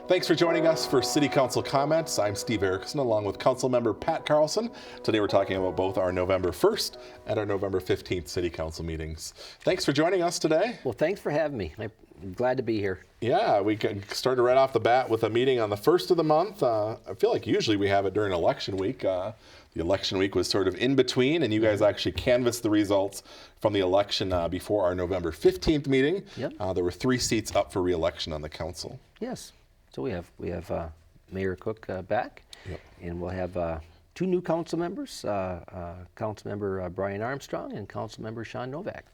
Thanks for joining us for City Council Comments. I'm Steve Erickson along with Council Member Pat Carlson. Today we're talking about both our November 1st and our November 15th City Council meetings. Thanks for joining us today. Well, thanks for having me. I'm glad to be here. Yeah, we started right off the bat with a meeting on the 1st of the month. I feel like usually we have it during election week. The election week was sort of in between, and you guys actually canvassed the results from the election before our November 15th meeting. Yep. There were 3 seats up for re-election on the council. Yes. So we have Mayor Cook back, Yep. and we'll have 2 new council members, Councilmember Brian Armstrong and Councilmember Sean Novak.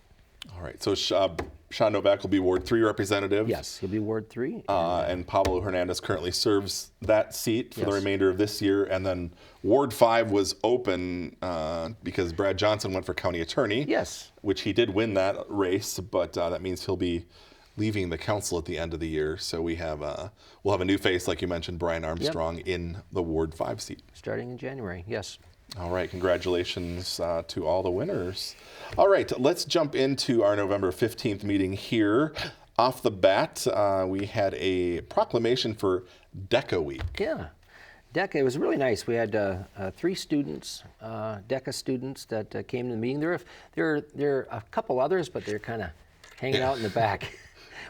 All right, so Sean Novak will be Ward 3 representative. Yes, he'll be Ward 3. And Pablo Hernandez currently serves that seat for the Yes. remainder of this year. And then Ward 5 was open because Brad Johnson went for county attorney. Yes. Which he did win that race, but that means he'll be leaving the council at the end of the year. So we'll have a new face, like you mentioned, Brian Armstrong, in the Ward 5 seat. Starting in January, yes. All right, congratulations to all the winners. All right, let's jump into our November 15th meeting here. Off the bat, we had a proclamation for DECA Week. Yeah. DECA, it was really nice. We had 3 students, DECA students that came to the meeting. There are a couple others, but they're kind of hanging out in the back.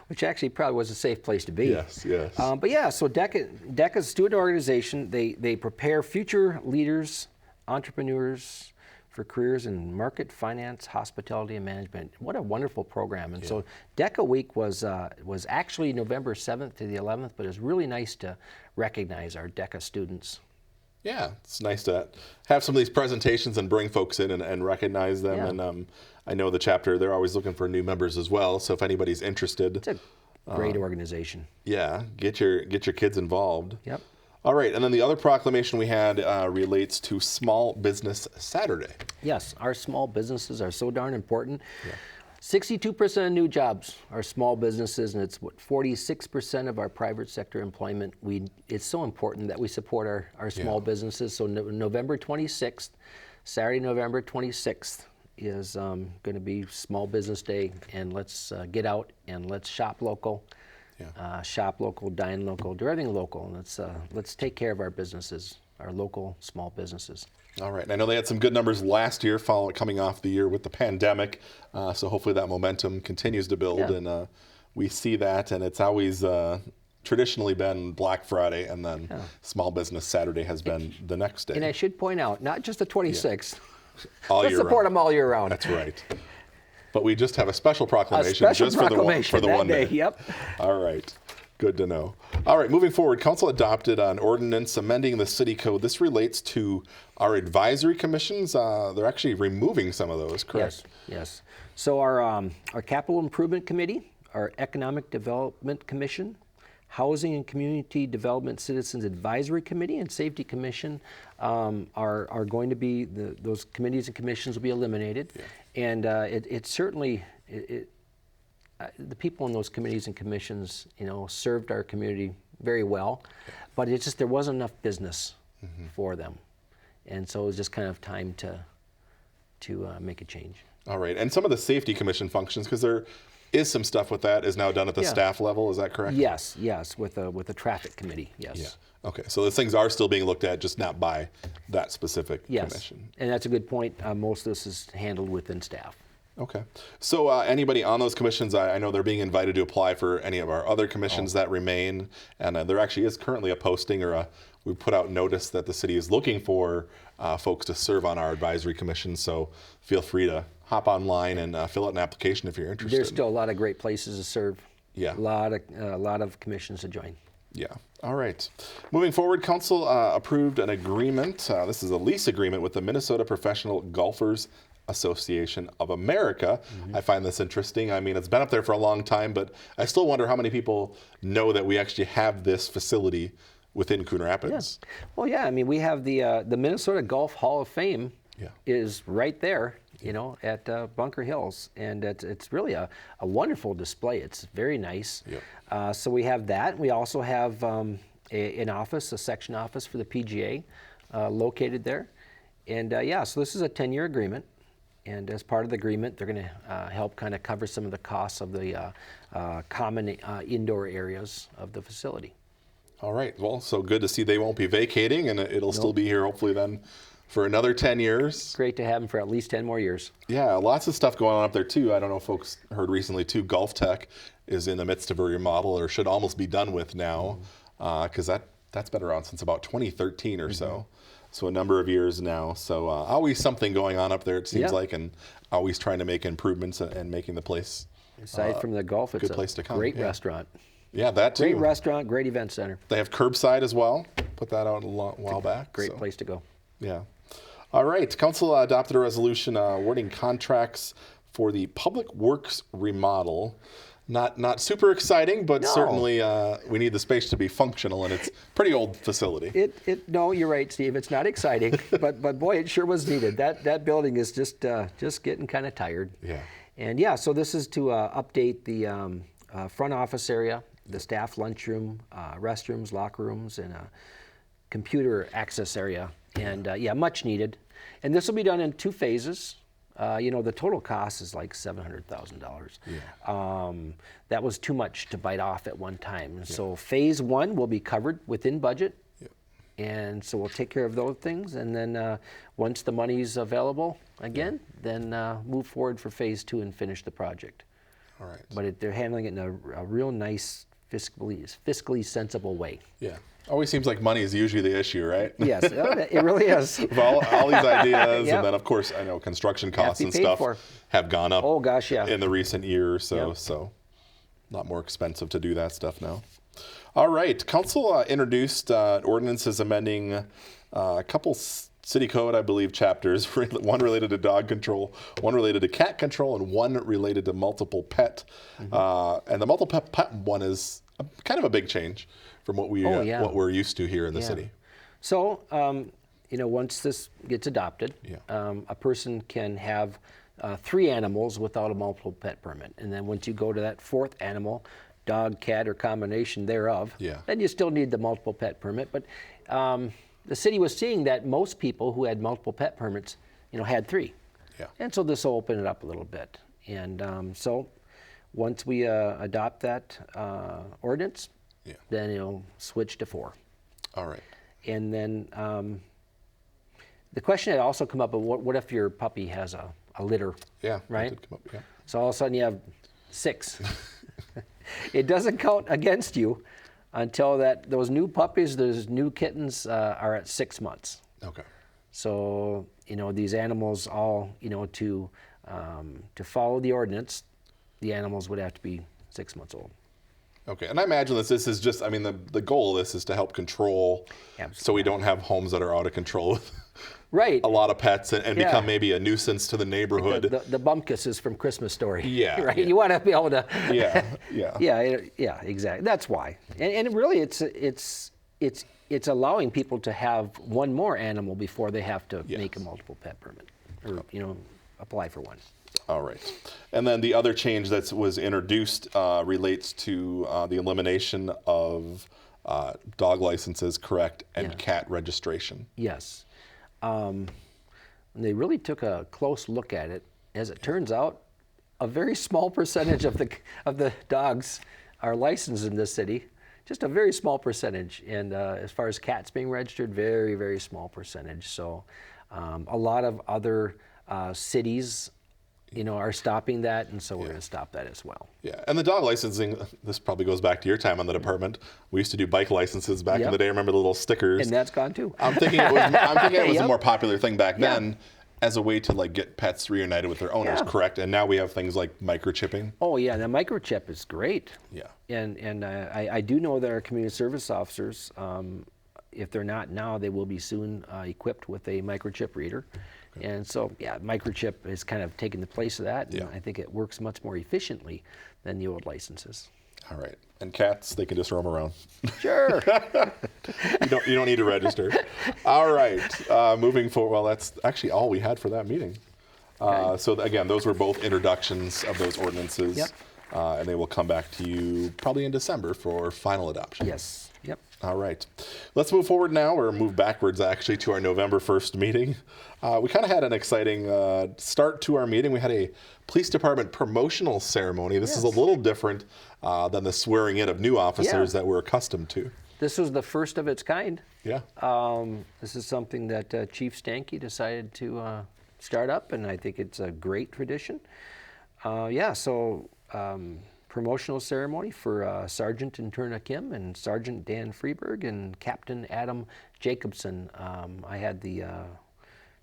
Which actually probably was a safe place to be. Yes, yes. But yeah, so DECA's a student organization. They prepare future leaders, entrepreneurs for careers in market, finance, hospitality, and management. What a wonderful program. And so DECA Week was actually November 7th to the 11th, but it was really nice to recognize our DECA students. Yeah, it's nice to have some of these presentations and bring folks in and recognize them. Yeah. And I know the chapter, they're always looking for new members as well. So if anybody's interested. It's a great organization. Yeah, get your kids involved. Yep. All right, and then the other proclamation we had relates to Small Business Saturday. Yes, our small businesses are so darn important. Yeah. 62% of new jobs are small businesses, and it's 46% of our private sector employment. It's so important that we support our small businesses. So November 26th, Saturday, November 26th is going to be Small Business Day, and let's get out and let's shop local. Yeah. Shop local, dine local, do everything local. Let's take care of our businesses, our local small businesses. All right. I know they had some good numbers last year, coming off the year with the pandemic. So hopefully that momentum continues to build, and we see that. And it's always traditionally been Black Friday, and then Small Business Saturday has been the next day. And I should point out, not just the 26th. All Let's year support round. them all year round. That's right. But we just have a special proclamation for the one day. Yep. All right. Good to know. All right, moving forward, Council adopted an ordinance amending the city code. This relates to our advisory commissions. They're actually removing some of those, correct? Yes. So our Capital Improvement Committee, our Economic Development Commission, Housing and Community Development Citizens Advisory Committee, and Safety Commission are going to be, those committees and commissions will be eliminated. Yeah. And it certainly, the people in those committees and commissions, served our community very well, but it's just there wasn't enough business for them, and so it was just kind of time to make a change. All right, and some of the safety commission functions, because there is some stuff with that, is now done at the staff level. Is that correct? Yes, with a traffic committee. Yes. Yeah. Okay, so those things are still being looked at, just not by that specific commission. And that's a good point. Most of this is handled within staff. Okay. So anybody on those commissions, I know they're being invited to apply for any of our other commissions that remain. And there actually is currently a posting we put out notice that the city is looking for folks to serve on our advisory commission. So feel free to hop online and fill out an application if you're interested. There's still a lot of great places to serve. Yeah. A lot of commissions to join. Yeah. All right. Moving forward, Council approved an agreement. This is a lease agreement with the Minnesota Professional Golfers Association of America. I find this interesting. I mean, it's been up there for a long time, but I still wonder how many people know that we actually have this facility within Coon Rapids. Yeah. Well, yeah. I mean, we have the Minnesota Golf Hall of Fame is right there, at Bunker Hills, and it's really a wonderful display. It's very nice. Yep. So we have that. We also have an office, a section office for the PGA located there. And so this is a 10-year agreement. And as part of the agreement, they're going to help kind of cover some of the costs of the common indoor areas of the facility. All right. Well, so good to see they won't be vacating, and it'll still be here hopefully then for another 10 years. Great to have them for at least 10 more years. Yeah, lots of stuff going on up there too. I don't know if folks heard recently too, Gulf Tech is in the midst of a remodel, or should almost be done with now, because that's been around since about 2013 or so. So a number of years now. So always something going on up there, it seems like, and always trying to make improvements and making the place Aside from the Gulf, it's good place to come. Great restaurant. Yeah, that too. Great restaurant, great event center. They have curbside as well. Put that out a while back. Great place to go. Yeah. All right. Council adopted a resolution awarding contracts for the Public Works remodel. Not super exciting, but certainly we need the space to be functional, and it's a pretty old facility. No, you're right, Steve. It's not exciting, but boy, it sure was needed. That building is just getting kind of tired. Yeah. And so this is to update the front office area, the staff lunchroom, restrooms, locker rooms, and a computer access area. And much needed. And this will be done in 2 phases. The total cost is like $700,000. Yeah. That was too much to bite off at one time. So phase 1 will be covered within budget. Yeah. And so we'll take care of those things. And then once the money's available again, then move forward for phase 2 and finish the project. All right. But they're handling it in a real nice, fiscally sensible way. Yeah. Always seems like money is usually the issue, right? Yes, it really is. With all these ideas, and then of course I know construction costs and stuff have gone up. Oh gosh, yeah. In the recent year or so, so a lot more expensive to do that stuff now. All right, council introduced ordinances amending a couple city code, I believe, chapters. One related to dog control, one related to cat control, and one related to multiple pet. And the multiple pet one is kind of a big change from what we're used to here in the city. So, once this gets adopted, a person can have 3 animals without a multiple pet permit. And then once you go to that 4th animal, dog, cat, or combination thereof, then you still need the multiple pet permit. But the city was seeing that most people who had multiple pet permits, had 3. Yeah. And so this will open it up a little bit. And so once we adopt that ordinance, then it'll switch to 4. All right. And then the question had also come up of what if your puppy has a litter? Yeah. Right? That did come up, yeah. So all of a sudden you have 6. It doesn't count against you until those new puppies, those new kittens are at 6 months. Okay. So these animals all to follow the ordinance, the animals would have to be 6 months old. Okay, and I imagine this is just, the goal of this is to help control, so we don't have homes that are out of control with a lot of pets and become maybe a nuisance to the neighborhood. The bumpkisses from Christmas Story. Yeah. Right? Yeah. You want to be able to. Yeah. Exactly. That's why. And really it's allowing people to have one more animal before they have to make a multiple pet permit or, apply for one. All right. And then the other change that was introduced relates to the elimination of dog licenses, correct, and cat registration. Yes. They really took a close look at it. As it turns out, a very small percentage of the dogs are licensed in this city. Just a very small percentage. And as far as cats being registered, very, very small percentage. So a lot of other cities are stopping that, and so we're going to stop that as well. Yeah, and the dog licensing, this probably goes back to your time on the department. We used to do bike licenses back in the day. I remember the little stickers. And that's gone too. I'm thinking it was a more popular thing back then as a way to get pets reunited with their owners, correct? And now we have things like microchipping. Oh yeah, the microchip is great. Yeah. And I do know that our community service officers, if they're not now, they will be soon equipped with a microchip reader. And so, microchip has kind of taken the place of that, and I think it works much more efficiently than the old licenses. All right. And cats, they can just roam around. Sure. You don't need to register. All right. Moving forward, well, that's actually all we had for that meeting. So again, those were both introductions of those ordinances. Yep. And they will come back to you probably in December for final adoption. Yes. Yep. All right. Let's move forward now, or move backwards actually, to our November 1st meeting. We kind of had an exciting start to our meeting. We had a police department promotional ceremony. This is a little different than the swearing in of new officers that we're accustomed to. This was the first of its kind. Yeah. This is something that Chief Stanky decided to start up, and I think it's a great tradition. Promotional ceremony for Sergeant Interna Kim and Sergeant Dan Freeberg and Captain Adam Jacobson. I had the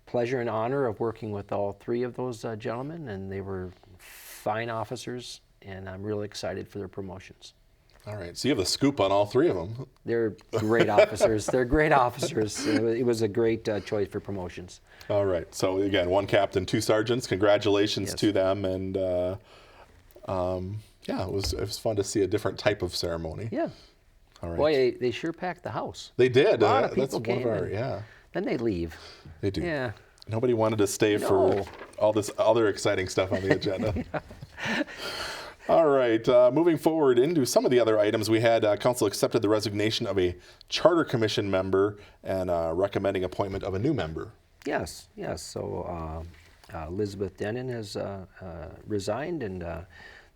pleasure and honor of working with all three of those gentlemen, and they were fine officers, and I'm really excited for their promotions. All right, so you have the scoop on all three of them. They're great officers. They're great officers. It was a great choice for promotions. All right, so again, one captain, two sergeants. Congratulations to them, and it was fun to see a different type of ceremony. Yeah. All right. Boy, they sure packed the house. They did. A lot of people that's came. one of our, Then they leave. They do. Yeah. Nobody wanted to stay for all this other exciting stuff on the agenda. All right, moving forward into some of the other items, we had Council accepted the resignation of a Charter Commission member and recommending appointment of a new member. Yes. So Elizabeth Denon has resigned, and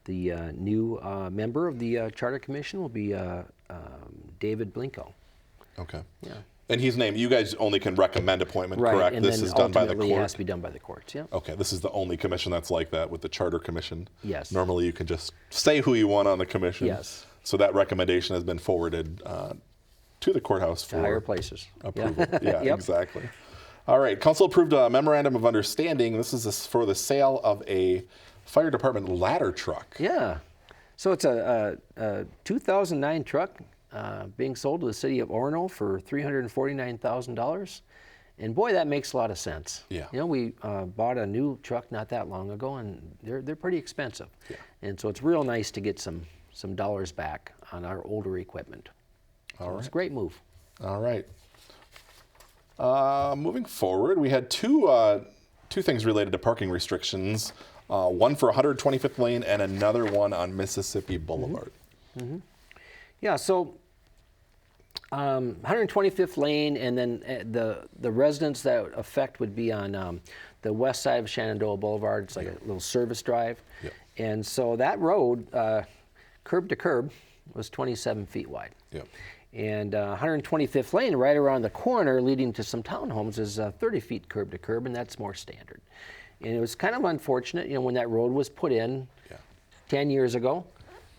the new member of the Charter Commission will be David Blinko. Okay. Yeah. And he's named, you guys only can recommend appointment, Right, correct? and This then is done by the ultimately court? it has to be done by the courts, yeah. Okay, this is the only commission that's like that with the Charter Commission? Yes. Normally you can just say who you want on the commission. Yes. So that recommendation has been forwarded to the courthouse for Higher places. approval. Yeah, Yep. exactly. All right, Council approved a memorandum of understanding. This is for the sale of a fire department ladder truck. Yeah. So it's a 2009 truck being sold to the city of Orono for $349,000. And boy, that makes a lot of sense. Yeah. You know, we bought a new truck not that long ago, and they're pretty expensive. Yeah. And so it's real nice to get some dollars back on our older equipment. All right. It's a great move. All right. Moving forward, we had two things related to parking restrictions. One for 125th Lane and another one on Mississippi Boulevard. Mm-hmm. Yeah, so 125th Lane, and then the residents that affect would be on the west side of Shenandoah Boulevard. It's like a little service drive. Yep. And so that road, curb to curb, was 27 feet wide. Yep. And 125th Lane, right around the corner leading to some townhomes, is 30 feet curb to curb, and that's more standard. And it was kind of unfortunate, when that road was put in 10 years ago.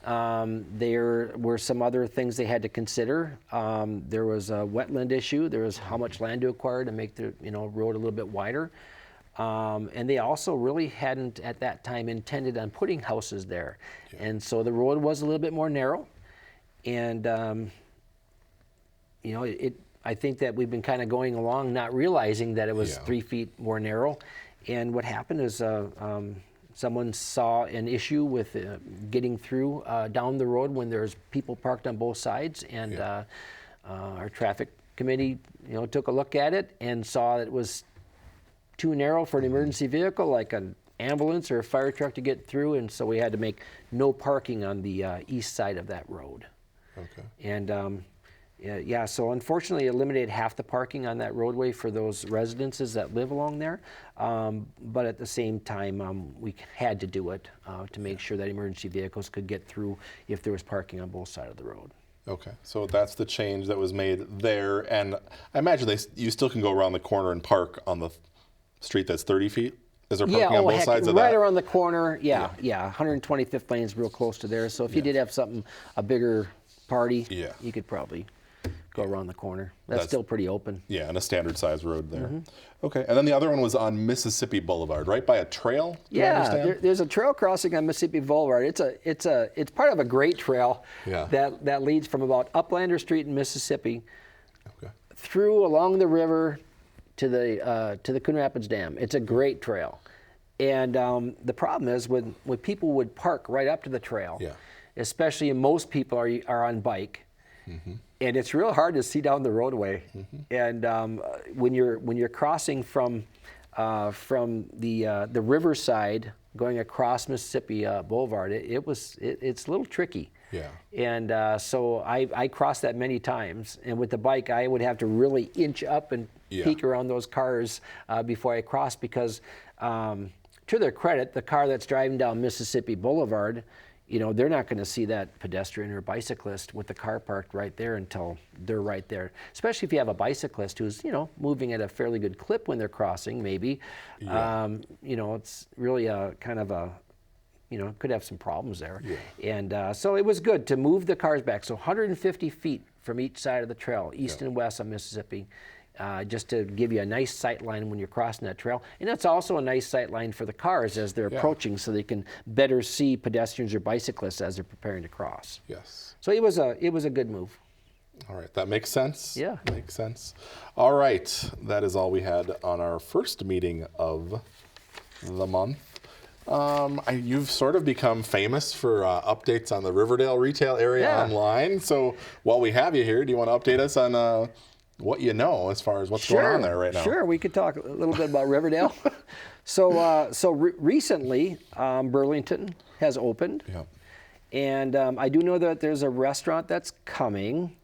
There were some other things they had to consider. There was a wetland issue. There was how much land to acquire to make the road a little bit wider. And they also really hadn't at that time intended on putting houses there. Yeah. And so the road was a little bit more narrow. And I think that we've been kind of going along not realizing that it was 3 feet more narrow. And what happened is someone saw an issue with getting through down the road when there's people parked on both sides, and our traffic committee, took a look at it and saw that it was too narrow for an emergency vehicle like an ambulance or a fire truck to get through, and so we had to make no parking on the east side of that road. Okay. And so unfortunately it eliminated half the parking on that roadway for those residences that live along there. But at the same time, we had to do it to make sure that emergency vehicles could get through if there was parking on both sides of the road. Okay, so that's the change that was made there. And I imagine you still can go around the corner and park on the street that's 30 feet? Is there parking on both sides of that? Right around the corner, 125th Lane is real close to there. So if you did have a bigger party, you could probably go around the corner. That's still pretty open. Yeah, and a standard size road there. Mm-hmm. Okay, and then the other one was on Mississippi Boulevard, right by a trail? There's a trail crossing on Mississippi Boulevard. It's part of a great trail that leads from about Uplander Street in Mississippi through along the river to the Coon Rapids Dam. It's a great trail. And the problem is when people would park right up to the trail, especially most people are on bike, and it's real hard to see down the roadway. And when you're crossing from the riverside going across Mississippi Boulevard, it's a little tricky. Yeah. And so I crossed that many times, and with the bike I would have to really inch up and peek around those cars before I crossed, because to their credit, the car that's driving down Mississippi Boulevard they're not going to see that pedestrian or bicyclist with the car parked right there until they're right there. Especially if you have a bicyclist who's, moving at a fairly good clip when they're crossing, maybe. Yeah. It's really a kind of a, could have some problems there. Yeah. And so it was good to move the cars back. So 150 feet from each side of the trail, east and west on Mississippi. Just to give you a nice sight line when you're crossing that trail. And that's also a nice sight line for the cars as they're approaching, so they can better see pedestrians or bicyclists as they're preparing to cross. Yes. So it was a good move. All right, that makes sense. Yeah. Makes sense. All right, that is all we had on our first meeting of the month. You've sort of become famous for updates on the Riverdale retail area online. So while we have you here, do you want to update us on what you know as far as what's going on there right now? Sure, we could talk a little bit about Riverdale. So recently, Burlington has opened. Yeah. And I do know that there's a restaurant that's coming,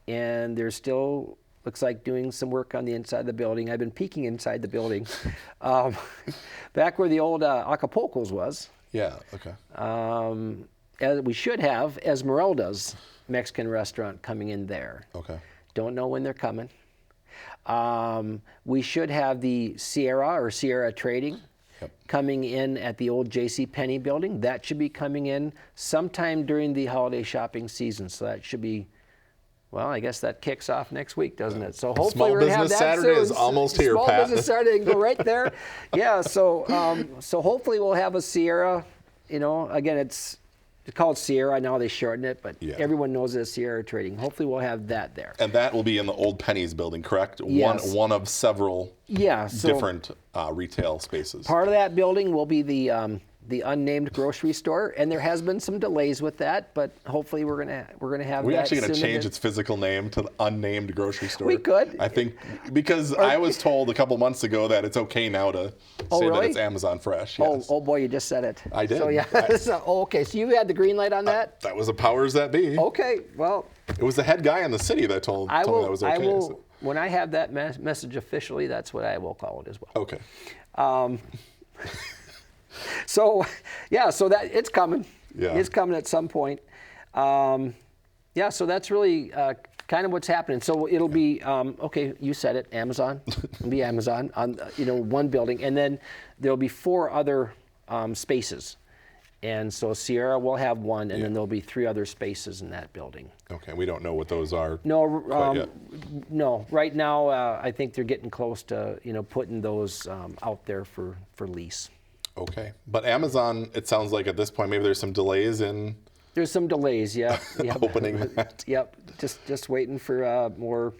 and they're still, looks like, doing some work on the inside of the building. I've been peeking inside the building. Back where the old Acapulco's was. Yeah, okay. As we should have Esmeralda's Mexican restaurant coming in there. Okay. Don't know when they're coming. We should have the Sierra Trading coming in at the old J.C. Penney building. That should be coming in sometime during the holiday shopping season. So that should be, well, I guess that kicks off next week, doesn't it? So hopefully Small we're going to have Business that Saturday soon. is almost here, Small Pat. Business Saturday can go right there. Yeah, so hopefully we'll have a Sierra. Again, it's called Sierra. Now they shorten it, but everyone knows it as Sierra Trading. Hopefully we'll have that there. And that will be in the old Penny's building, correct? Yes. One of several different retail spaces. Part of that building will be the unnamed grocery store, and there has been some delays with that, but hopefully we're gonna have. We're that actually going to soon. change its physical name to the unnamed grocery store. We could. I think because I was told a couple months ago that it's okay now to say that it's Amazon Fresh. Yes. Oh boy, you just said it. I did. So yeah. Okay, so you had the green light on that? That was the powers that be. Okay, well. It was the head guy in the city that told me that was okay. When I have that message officially, that's what I will call it as well. Okay. So that it's coming. Yeah. It's coming at some point. So that's really kind of what's happening. So it'll be okay. You said it. Amazon. It'll be Amazon on one building, and then there'll be 4 other spaces. And so Sierra will have one, and then there'll be 3 other spaces in that building. Okay, we don't know what those are. No, no. Right now, I think they're getting close to putting those out there for lease. Okay, but Amazon, it sounds like at this point maybe there's some delays in. There's some delays, yeah. Opening that. Yep, just waiting for more.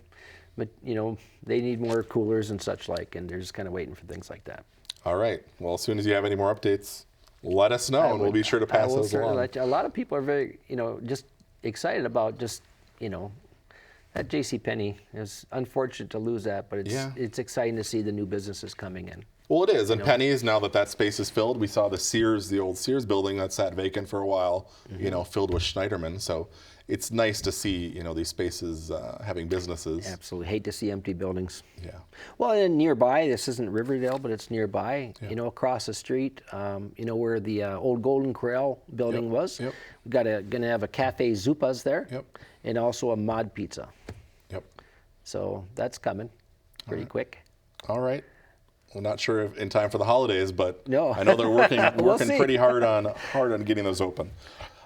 But they need more coolers and such like, and they're just kind of waiting for things like that. All right. Well, as soon as you have any more updates, let us know, and we'll be sure to pass those along. A lot of people are very, just excited about just, that J.C. Penney. It's unfortunate to lose that, but it's exciting to see the new businesses coming in. Well, it is, and Penny's, now that space is filled, we saw the old Sears building that sat vacant for a while, filled with Schneiderman. So it's nice to see, these spaces having businesses. Absolutely. Hate to see empty buildings. Yeah. Well, and nearby, this isn't Riverdale, but it's nearby, across the street, where the old Golden Corral building was. Yep. We're going to have a Cafe Zupas there. Yep. And also a Mod Pizza. Yep. So that's coming pretty quick. All right. Well, not sure if in time for the holidays, but no. I know they're working We'll pretty hard on getting those open.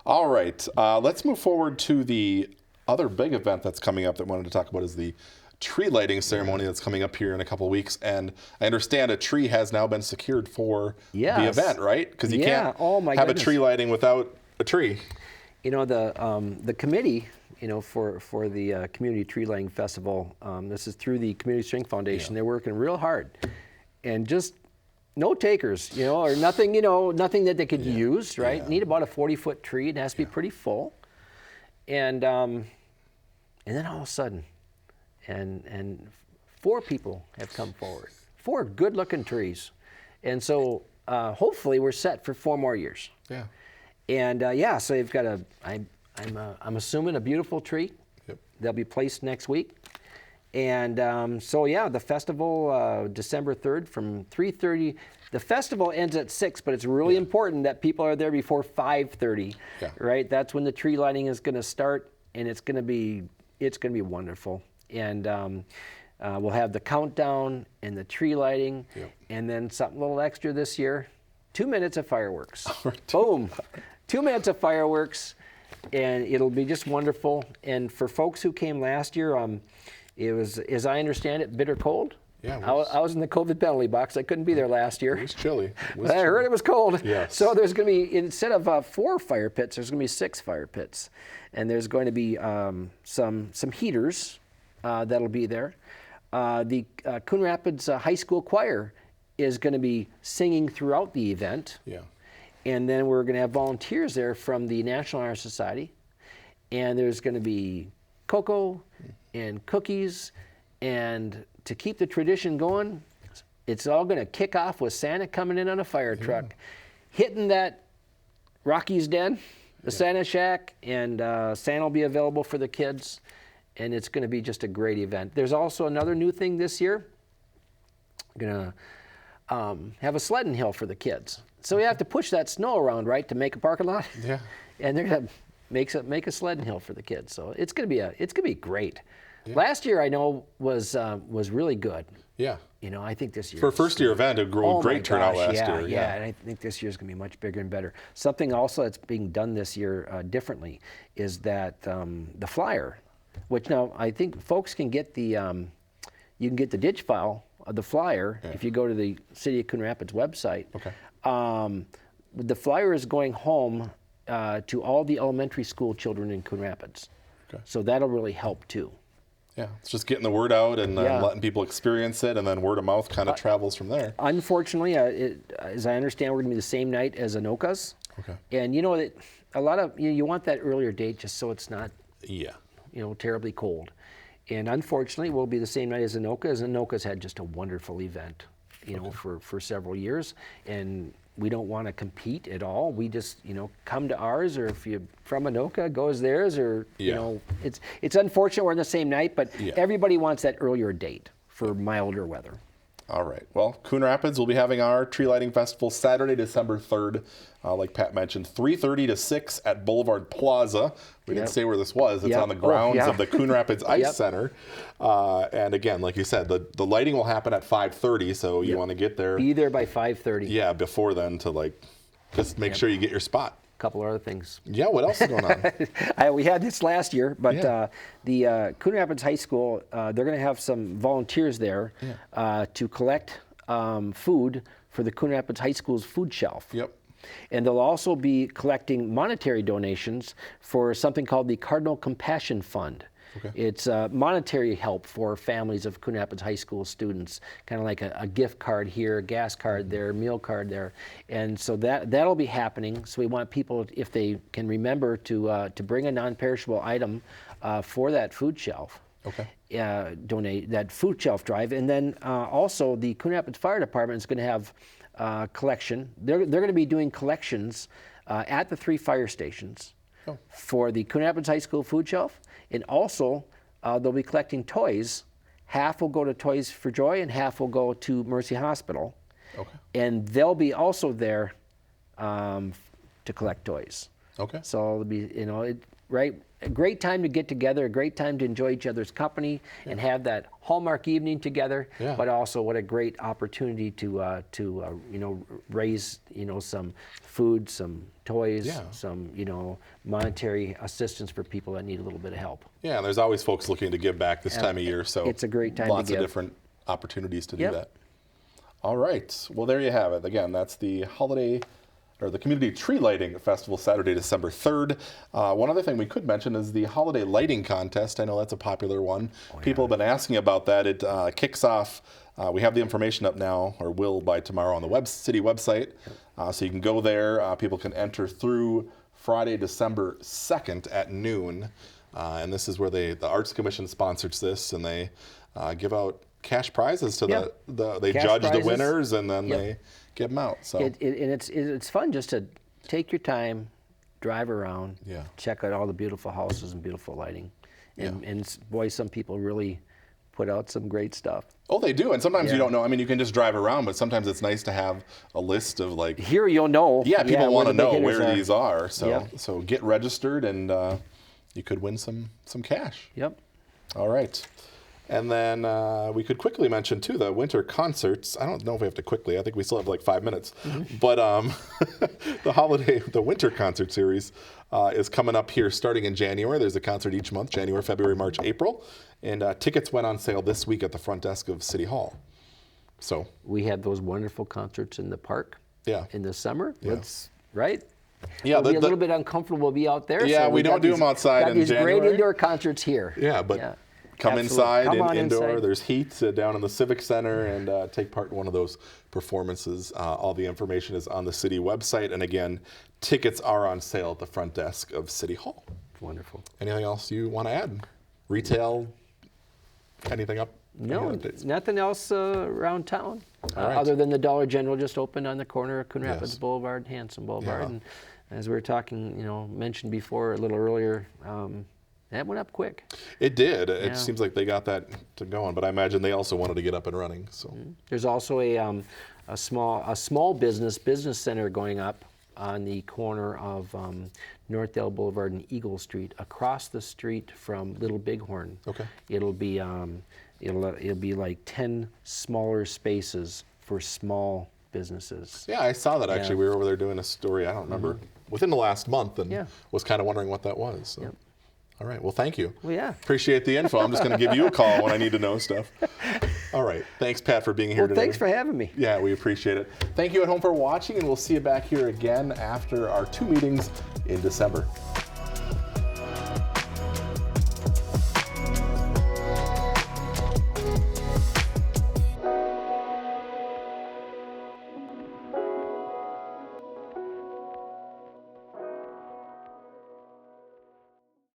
All right, let's move forward to the other big event that's coming up that I wanted to talk about is the tree lighting ceremony that's coming up here in a couple of weeks. And I understand a tree has now been secured for the event, right? Because you can't have a tree lighting without a tree. The committee, for the Community Tree Lighting Festival, this is through the Community Strength Foundation. They're working real hard. And just no takers, or nothing, nothing that they could use, right? Yeah. Need about a 40-foot tree. It has to be pretty full. And then all of a sudden, and 4 people have come forward. 4 good-looking trees. And so hopefully we're set for 4 more years. Yeah. And so you've got I'm assuming a beautiful tree. Yep. They'll be placed next week. And so yeah, the festival December 3rd from 3:30. The festival ends at 6, but it's really important that people are there before 5:30. Yeah. Right, that's when the tree lighting is going to start, and it's going to be wonderful. And we'll have the countdown and the tree lighting, and then something a little extra this year: 2 minutes of fireworks. Boom, 2 minutes of fireworks, and it'll be just wonderful. And for folks who came last year, it was, as I understand it, bitter cold. Yeah, I was in the COVID penalty box. I couldn't be there last year. It was chilly. But I heard it was cold. Yes. So there's going to be, instead of 4 fire pits, there's going to be 6 fire pits. And there's going to be some heaters that'll be there. The Coon Rapids High School Choir is going to be singing throughout the event. Yeah. And then we're going to have volunteers there from the National Honor Society. And there's going to be cocoa and cookies. And to keep the tradition going, it's all going to kick off with Santa coming in on a fire truck, hitting that Rocky's Den, the Santa Shack, and Santa will be available for the kids. And it's going to be just a great event. There's also another new thing this year. We're going to have a sledding hill for the kids. So we have to push that snow around, right, to make a parking lot. Yeah. And they're going to make a sledding hill for the kids. So it's going to be great. Yeah. Last year I know was really good. Yeah. You know, I think this year For a first-year event, it grew great turnout last year. Yeah, and I think this year's going to be much bigger and better. Something also that's being done this year differently is that the flyer, which now I think folks can get the you can get the ditch file of the flyer if you go to the City of Coon Rapids website. Okay. The flyer is going home to all the elementary school children in Coon Rapids. Okay. So that'll really help too. Yeah, it's just getting the word out and letting people experience it, and then word of mouth kind of travels from there. Unfortunately, as I understand, we're going to be the same night as Anoka's. Okay. And you know that a lot of you want that earlier date just so it's not terribly cold. And unfortunately, we'll be the same night as Anoka's. Anoka's had just a wonderful event, you know, for several years, and we don't want to compete at all. We just, come to ours, or if you're from Anoka, goes theirs, or, it's unfortunate we're on the same night, but everybody wants that earlier date for milder weather. All right. Well, Coon Rapids will be having our tree lighting festival Saturday, December 3rd, like Pat mentioned, 3:30 to 6 at Boulevard Plaza. We didn't say where this was. It's on the grounds of the Coon Rapids Ice Center. And again, like you said, the lighting will happen at 5:30, so you want to get there. Be there by 5:30. Yeah, before then to just make sure you get your spot. Couple other things. Yeah, what else is going on? We had this last year, but the Coon Rapids High School, they're going to have some volunteers there to collect food for the Coon Rapids High School's food shelf. Yep. And they'll also be collecting monetary donations for something called the Cardinal Compassion Fund. Okay. It's monetary help for families of Coon Rapids High School students, kind of like a gift card here, gas card there, meal card there. And so that'll be happening. So we want people, if they can remember, to bring a non-perishable item for that food shelf. Okay. Donate that food shelf drive. And then also the Coon Rapids Fire Department is going to have collection. They're going to be doing collections at the 3 fire stations for the Coon Rapids High School food shelf. And also, they'll be collecting toys. Half will go to Toys for Joy, and half will go to Mercy Hospital. Okay. And they'll be also there to collect toys. Okay. So it'll be, a great time to get together, a great time to enjoy each other's company and have that Hallmark evening together. Yeah. But also, what a great opportunity to raise some food, some toys, some monetary assistance for people that need a little bit of help. Yeah, and there's always folks looking to give back this time of year, so it's a great time. Lots of different opportunities to do that. All right, well there you have it. Again, that's the holiday. Or the Community Tree Lighting Festival, Saturday, December 3rd. One other thing we could mention is the Holiday Lighting Contest. I know that's a popular one. People have been asking about that. It kicks off, we have the information up now, or will by tomorrow on the city website. So you can go there. People can enter through Friday, December 2nd at noon. And this is where the Arts Commission sponsors this, and they give out cash prizes to they judge prizes. The winners, and then they get them out. So and it's fun just to take your time, drive around, check out all the beautiful houses and beautiful lighting, and boy, some people really put out some great stuff. Oh, they do, and sometimes you Yeah. don't know. I mean, you can just drive around, but sometimes it's nice to have a list of like. Here you'll know. Yeah, people want where to the big know hitters where these are. So, Yep. so get registered, and you could win some cash. Yep. All right. And then we could quickly mention, too, the winter concerts. I don't know if we have to quickly. I think we still have like 5 minutes. But the winter concert series is coming up here starting in January. There's a concert each month, January, February, March, April. And tickets went on sale this week at the front desk of City Hall. So We had those wonderful concerts in the park Yeah. in the summer. Yeah. Right? Yeah, It'll be a little bit uncomfortable to be out there. Yeah, so we don't got do these- them outside got in these January. great indoor concerts here. Yeah, but come Absolutely. inside Come and on indoor. inside. There's heat down in the Civic Center, and take part in one of those performances. All the information is on the city website, and again, tickets are on sale at the front desk of City Hall. Wonderful. Anything else you want to add? Retail? Anything up? No, Any updates? nothing else around town, All right. other than the Dollar General just opened on the corner of Coon Rapids Yes. Boulevard, Hanson Boulevard. Yeah. And as we were talking, mentioned before a little earlier, that went up quick. It did. Yeah. It seems like they got that to going, but I imagine they also wanted to get up and running. So There's also a small business center going up on the corner of Northdale Boulevard and Eagle Street, across the street from Little Bighorn. Okay. It'll be like 10 smaller spaces for small businesses. yeah, I saw that actually. Yeah. We were over there doing a story. I don't remember within the last month, and Yeah. was kind of wondering what that was. So. Yep. All right. Well, thank you. Well, yeah. Appreciate the info. I'm just going to give you a call when I need to know stuff. All right. Thanks, Pat, for being here Well, today. thanks for having me. Yeah, we appreciate it. Thank you at home for watching, and we'll see you back here again after our 2 meetings in December.